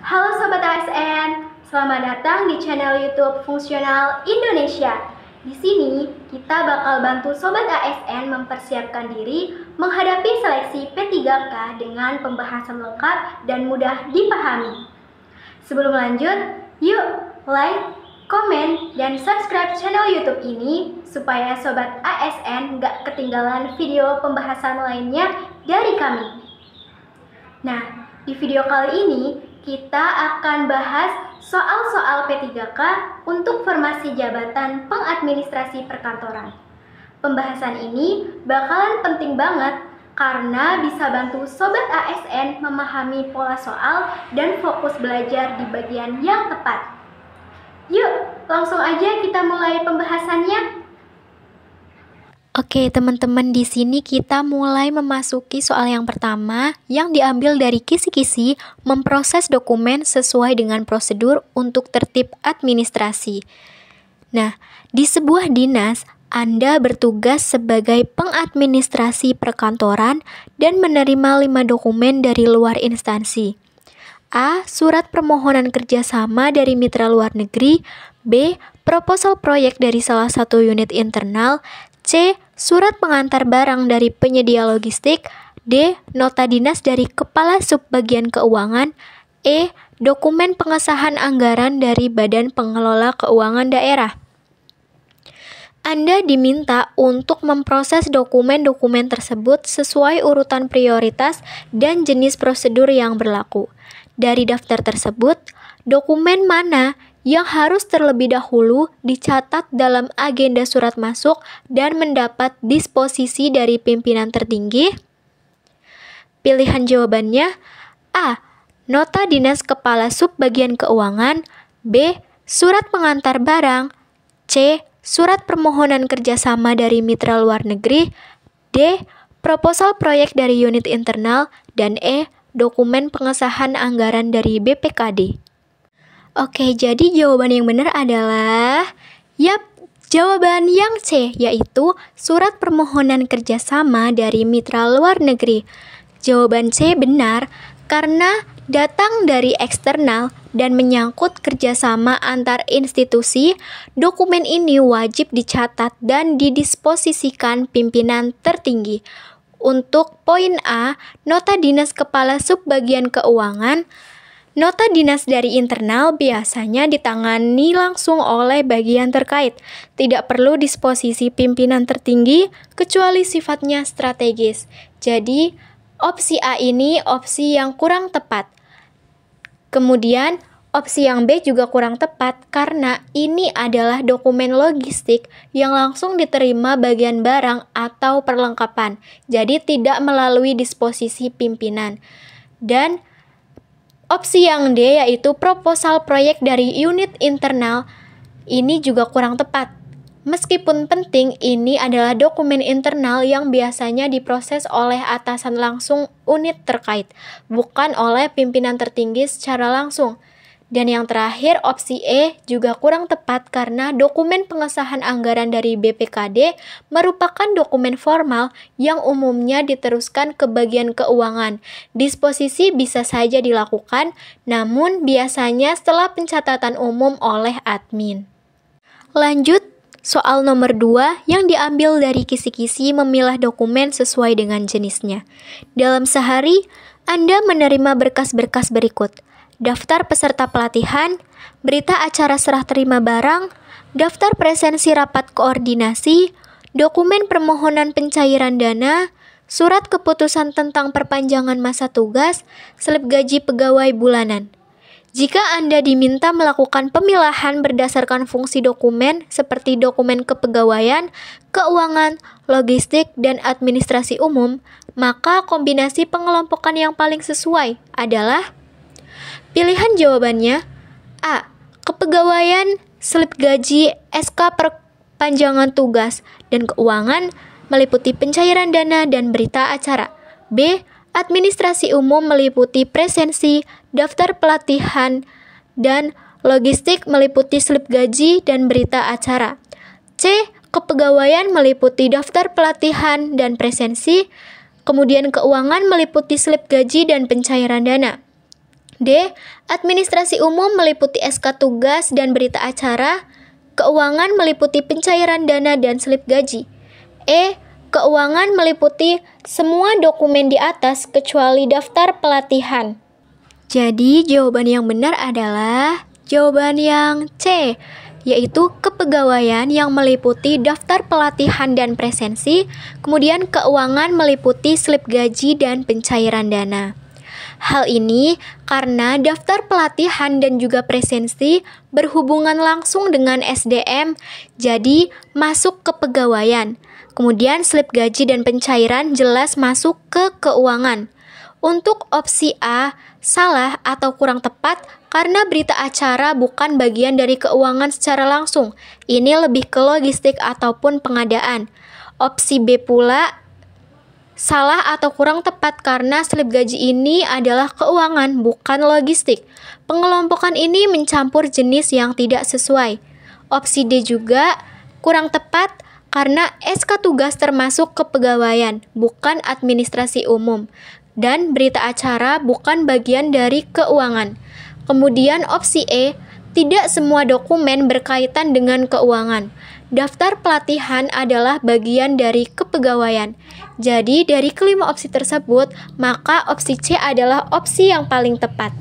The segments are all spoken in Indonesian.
Halo Sobat ASN, selamat datang di channel YouTube Fungsional Indonesia. Di sini kita bakal bantu Sobat ASN mempersiapkan diri menghadapi seleksi P3K dengan pembahasan lengkap dan mudah dipahami. Sebelum lanjut, yuk like, komen, dan subscribe channel YouTube ini supaya Sobat ASN gak ketinggalan video pembahasan lainnya dari kami. Nah, di video kali ini kita akan bahas soal-soal P3K untuk formasi jabatan pengadministrasi perkantoran. Pembahasan ini bakalan penting banget karena bisa bantu Sobat ASN memahami pola soal dan fokus belajar di bagian yang tepat. Yuk, langsung aja kita mulai pembahasannya. Oke, teman-teman, di sini kita mulai memasuki soal yang pertama yang diambil dari kisi-kisi memproses dokumen sesuai dengan prosedur untuk tertib administrasi. Nah, di sebuah dinas, Anda bertugas sebagai pengadministrasi perkantoran dan menerima 5 dokumen dari luar instansi. A. Surat permohonan kerjasama dari mitra luar negeri. B. Proposal proyek dari salah satu unit internal. C. Surat pengantar barang dari penyedia logistik. D. Nota dinas dari Kepala Subbagian Keuangan. E. Dokumen pengesahan anggaran dari Badan Pengelola Keuangan Daerah. Anda diminta untuk memproses dokumen-dokumen tersebut sesuai urutan prioritas dan jenis prosedur yang berlaku. Dari daftar tersebut, dokumen mana yang harus terlebih dahulu dicatat dalam agenda surat masuk dan mendapat disposisi dari pimpinan tertinggi? Pilihan jawabannya A. Nota dinas Kepala Subbagian Keuangan. B. Surat pengantar barang. C. Surat permohonan kerjasama dari mitra luar negeri. D. Proposal proyek dari unit internal. Dan E. Dokumen pengesahan anggaran dari BPKD. Oke, jadi jawaban yang benar adalah jawaban yang C, yaitu surat permohonan kerjasama dari mitra luar negeri. Jawaban C benar karena datang dari eksternal dan menyangkut kerjasama antar institusi. Dokumen ini wajib dicatat dan didisposisikan pimpinan tertinggi. Untuk poin A, nota dinas Kepala Subbagian Keuangan. Nota dinas dari internal biasanya ditangani langsung oleh bagian terkait. Tidak perlu disposisi pimpinan tertinggi kecuali sifatnya strategis. Jadi, opsi A ini opsi yang kurang tepat. Kemudian, opsi yang B juga kurang tepat karena ini adalah dokumen logistik yang langsung diterima bagian barang atau perlengkapan. Jadi, tidak melalui disposisi pimpinan. Dan opsi yang D yaitu proposal proyek dari unit internal ini juga kurang tepat. Meskipun penting, ini adalah dokumen internal yang biasanya diproses oleh atasan langsung unit terkait, bukan oleh pimpinan tertinggi secara langsung. Dan yang terakhir, opsi E juga kurang tepat karena dokumen pengesahan anggaran dari BPKD merupakan dokumen formal yang umumnya diteruskan ke bagian keuangan. Disposisi bisa saja dilakukan, namun biasanya setelah pencatatan umum oleh admin. Lanjut, soal nomor 2 yang diambil dari kisi-kisi memilah dokumen sesuai dengan jenisnya. Dalam sehari, Anda menerima berkas-berkas berikut: daftar peserta pelatihan, berita acara serah terima barang, daftar presensi rapat koordinasi, dokumen permohonan pencairan dana, surat keputusan tentang perpanjangan masa tugas, slip gaji pegawai bulanan. Jika Anda diminta melakukan pemilahan berdasarkan fungsi dokumen seperti dokumen kepegawaian, keuangan, logistik, dan administrasi umum, maka kombinasi pengelompokan yang paling sesuai adalah pilihan jawabannya A. Kepegawaian, slip gaji, SK perpanjangan tugas, dan keuangan meliputi pencairan dana dan berita acara. B. Administrasi umum meliputi presensi, daftar pelatihan, dan logistik meliputi slip gaji dan berita acara. C. Kepegawaian meliputi daftar pelatihan dan presensi, kemudian keuangan meliputi slip gaji dan pencairan dana. D. Administrasi umum meliputi SK tugas dan berita acara. Keuangan meliputi pencairan dana dan slip gaji. E. Keuangan meliputi semua dokumen di atas kecuali daftar pelatihan. Jadi jawaban yang benar adalah jawaban yang C, yaitu kepegawaian yang meliputi daftar pelatihan dan presensi, kemudian keuangan meliputi slip gaji dan pencairan dana. Hal ini karena daftar pelatihan dan juga presensi berhubungan langsung dengan SDM, jadi masuk kepegawaian. Kemudian slip gaji dan pencairan jelas masuk ke keuangan. Untuk opsi A, salah atau kurang tepat karena berita acara bukan bagian dari keuangan secara langsung. Ini lebih ke logistik ataupun pengadaan. Opsi B pula, salah atau kurang tepat karena slip gaji ini adalah keuangan, bukan logistik. Pengelompokan ini mencampur jenis yang tidak sesuai. Opsi D juga kurang tepat karena SK tugas termasuk kepegawaian, bukan administrasi umum. Dan berita acara bukan bagian dari keuangan. Kemudian opsi E, tidak semua dokumen berkaitan dengan keuangan. Daftar pelatihan adalah bagian dari kepegawaian. Jadi dari kelima opsi tersebut, maka opsi C adalah opsi yang paling tepat.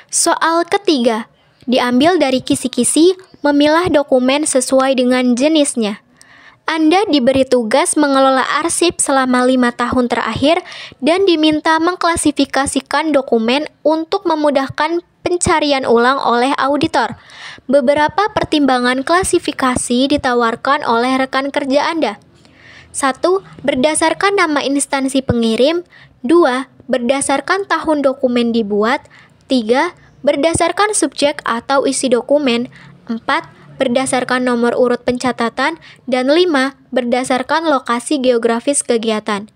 Soal ketiga, diambil dari kisi-kisi memilah dokumen sesuai dengan jenisnya. Anda diberi tugas mengelola arsip selama 5 tahun terakhir dan diminta mengklasifikasikan dokumen untuk memudahkan pencarian ulang oleh auditor. Beberapa pertimbangan klasifikasi ditawarkan oleh rekan kerja Anda. 1. Berdasarkan nama instansi pengirim. 2. Berdasarkan tahun dokumen dibuat. 3. Berdasarkan subjek atau isi dokumen. 4. Berdasarkan nomor urut pencatatan. Dan 5. Berdasarkan lokasi geografis kegiatan.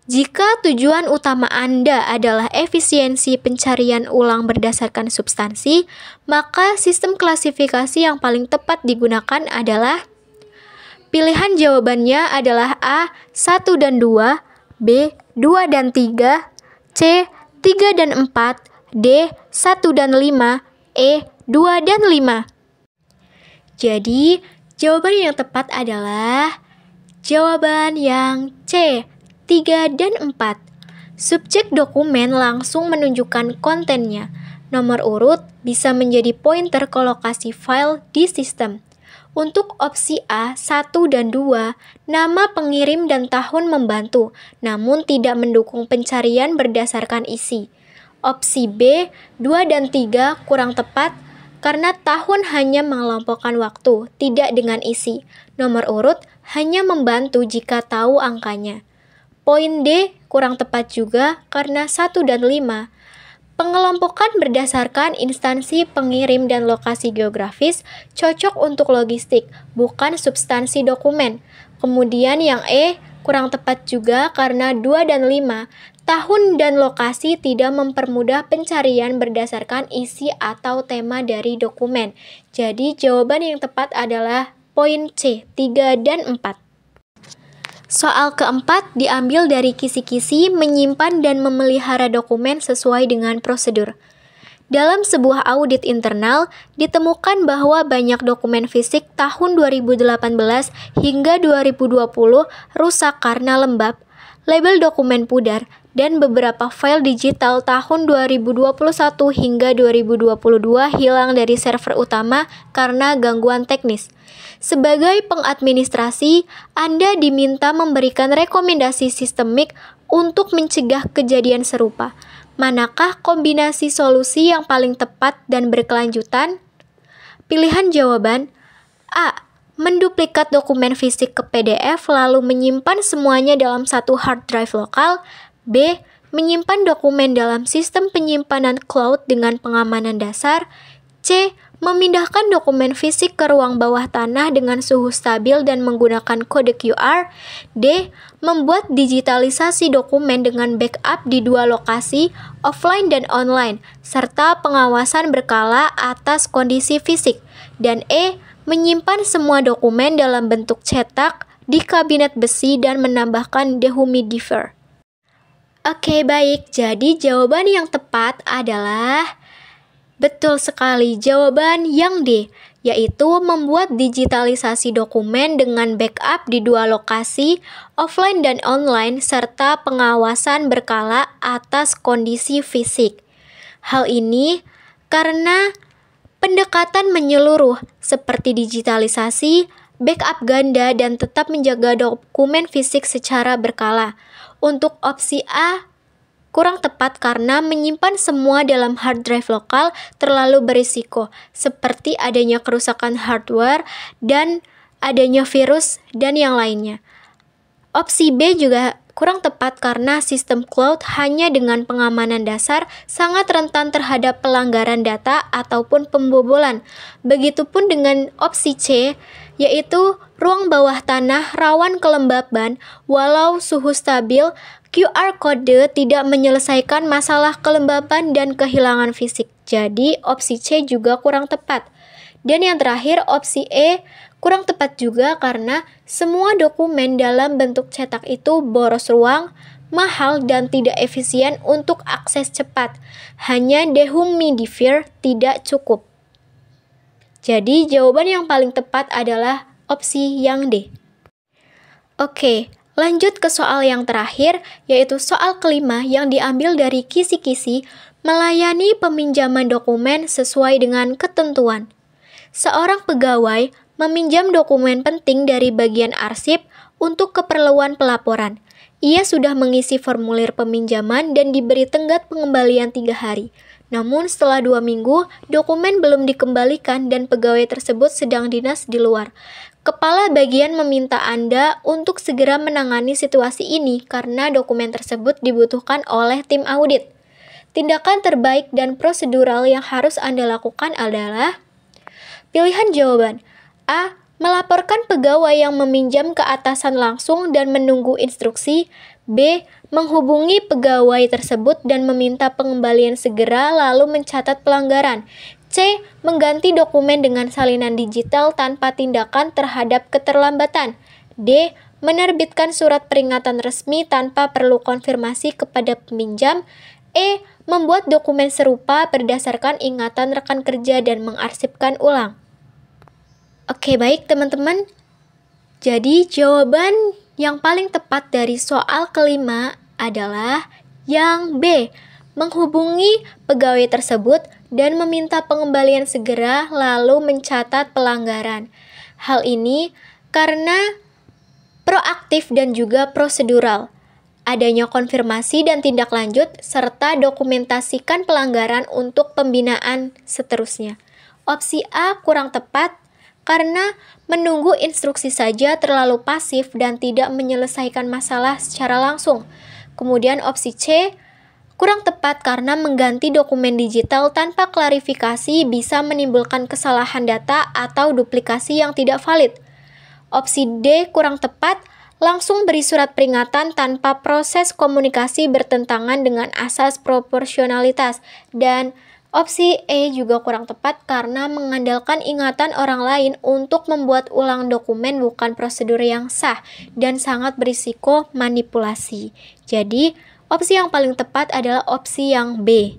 Jika tujuan utama Anda adalah efisiensi pencarian ulang berdasarkan substansi, maka sistem klasifikasi yang paling tepat digunakan adalah pilihan jawabannya adalah A. 1 dan 2, B. 2 dan 3, C. 3 dan 4, D. 1 dan 5, E. 2 dan 5. Jadi, jawaban yang tepat adalah jawaban yang C. 3 dan 4. Subjek dokumen langsung menunjukkan kontennya. Nomor urut bisa menjadi pointer ke lokasi file di sistem. Untuk opsi A, 1 dan 2, nama pengirim dan tahun membantu, namun tidak mendukung pencarian berdasarkan isi. Opsi B, 2 dan 3 kurang tepat karena tahun hanya mengelompokkan waktu, tidak dengan isi. Nomor urut hanya membantu jika tahu angkanya. Poin D kurang tepat juga karena 1 dan 5. Pengelompokan berdasarkan instansi pengirim dan lokasi geografis cocok untuk logistik, bukan substansi dokumen. Kemudian yang E kurang tepat juga karena 2 dan 5. Tahun dan lokasi tidak mempermudah pencarian berdasarkan isi atau tema dari dokumen. Jadi jawaban yang tepat adalah poin C, 3 dan 4. Soal keempat diambil dari kisi-kisi menyimpan dan memelihara dokumen sesuai dengan prosedur. Dalam sebuah audit internal, ditemukan bahwa banyak dokumen fisik tahun 2018 hingga 2020 rusak karena lembab, label dokumen pudar, dan beberapa file digital tahun 2021 hingga 2022 hilang dari server utama karena gangguan teknis. Sebagai pengadministrasi, Anda diminta memberikan rekomendasi sistemik untuk mencegah kejadian serupa. Manakah kombinasi solusi yang paling tepat dan berkelanjutan? Pilihan jawaban A. Menduplikat dokumen fisik ke PDF lalu menyimpan semuanya dalam satu hard drive lokal. B. Menyimpan dokumen dalam sistem penyimpanan cloud dengan pengamanan dasar. C. Memindahkan dokumen fisik ke ruang bawah tanah dengan suhu stabil dan menggunakan kode QR. D. Membuat digitalisasi dokumen dengan backup di dua lokasi, offline dan online, serta pengawasan berkala atas kondisi fisik. Dan E. Menyimpan semua dokumen dalam bentuk cetak di kabinet besi dan menambahkan dehumidifier. Oke, baik. Jadi jawaban yang tepat adalah betul sekali, jawaban yang D, yaitu membuat digitalisasi dokumen dengan backup di dua lokasi, offline dan online, serta pengawasan berkala atas kondisi fisik. Hal ini karena pendekatan menyeluruh seperti digitalisasi, backup ganda, dan tetap menjaga dokumen fisik secara berkala. Untuk opsi A, kurang tepat karena menyimpan semua dalam hard drive lokal terlalu berisiko, seperti adanya kerusakan hardware dan adanya virus dan yang lainnya. Opsi B juga kurang tepat karena sistem cloud hanya dengan pengamanan dasar sangat rentan terhadap pelanggaran data ataupun pembobolan. Begitupun dengan opsi C, yaitu ruang bawah tanah rawan kelembaban walau suhu stabil. QR kode tidak menyelesaikan masalah kelembaban dan kehilangan fisik. Jadi opsi C juga kurang tepat. Dan yang terakhir opsi E kurang tepat juga karena semua dokumen dalam bentuk cetak itu boros ruang, mahal, dan tidak efisien untuk akses cepat. Hanya dehumidifier tidak cukup. Jadi jawaban yang paling tepat adalah opsi yang D. Oke, lanjut ke soal yang terakhir, yaitu soal kelima yang diambil dari kisi-kisi melayani peminjaman dokumen sesuai dengan ketentuan. Seorang pegawai meminjam dokumen penting dari bagian arsip untuk keperluan pelaporan. Ia sudah mengisi formulir peminjaman dan diberi tenggat pengembalian 3 hari. Namun setelah 2 minggu, dokumen belum dikembalikan dan pegawai tersebut sedang dinas di luar. Kepala bagian meminta Anda untuk segera menangani situasi ini karena dokumen tersebut dibutuhkan oleh tim audit. Tindakan terbaik dan prosedural yang harus Anda lakukan adalah pilihan jawaban A. Melaporkan pegawai yang meminjam ke atasan langsung dan menunggu instruksi. B. Menghubungi pegawai tersebut dan meminta pengembalian segera lalu mencatat pelanggaran. C. Mengganti dokumen dengan salinan digital tanpa tindakan terhadap keterlambatan. D. Menerbitkan surat peringatan resmi tanpa perlu konfirmasi kepada peminjam. E. Membuat dokumen serupa berdasarkan ingatan rekan kerja dan mengarsipkan ulang. Oke, baik teman-teman. Jadi jawaban yang paling tepat dari soal kelima adalah yang B. Menghubungi pegawai tersebut dan meminta pengembalian segera lalu mencatat pelanggaran. Hal ini karena proaktif dan juga prosedural. Adanya konfirmasi dan tindak lanjut serta dokumentasikan pelanggaran untuk pembinaan seterusnya. Opsi A kurang tepat karena menunggu instruksi saja terlalu pasif dan tidak menyelesaikan masalah secara langsung. Kemudian opsi C kurang tepat karena mengganti dokumen digital tanpa klarifikasi bisa menimbulkan kesalahan data atau duplikasi yang tidak valid. Opsi D kurang tepat, langsung beri surat peringatan tanpa proses komunikasi bertentangan dengan asas proporsionalitas. Dan opsi E juga kurang tepat karena mengandalkan ingatan orang lain untuk membuat ulang dokumen bukan prosedur yang sah dan sangat berisiko manipulasi. Jadi, opsi yang paling tepat adalah opsi yang B.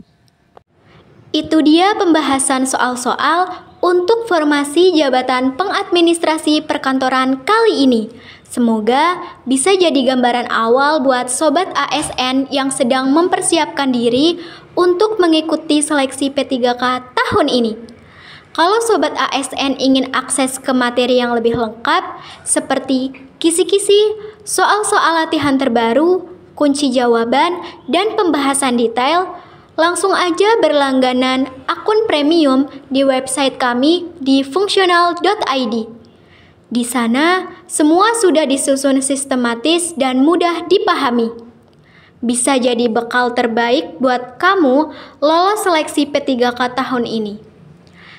Itu dia pembahasan soal-soal untuk formasi jabatan pengadministrasi perkantoran kali ini. Semoga bisa jadi gambaran awal buat Sobat ASN yang sedang mempersiapkan diri untuk mengikuti seleksi P3K tahun ini. Kalau Sobat ASN ingin akses ke materi yang lebih lengkap, seperti kisi-kisi, soal-soal latihan terbaru, kunci jawaban, dan pembahasan detail, langsung aja berlangganan akun premium di website kami di fungsional.id. Di sana, semua sudah disusun sistematis dan mudah dipahami. Bisa jadi bekal terbaik buat kamu lolos seleksi P3K tahun ini.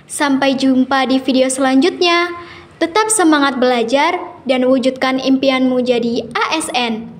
Sampai jumpa di video selanjutnya. Tetap semangat belajar dan wujudkan impianmu jadi ASN.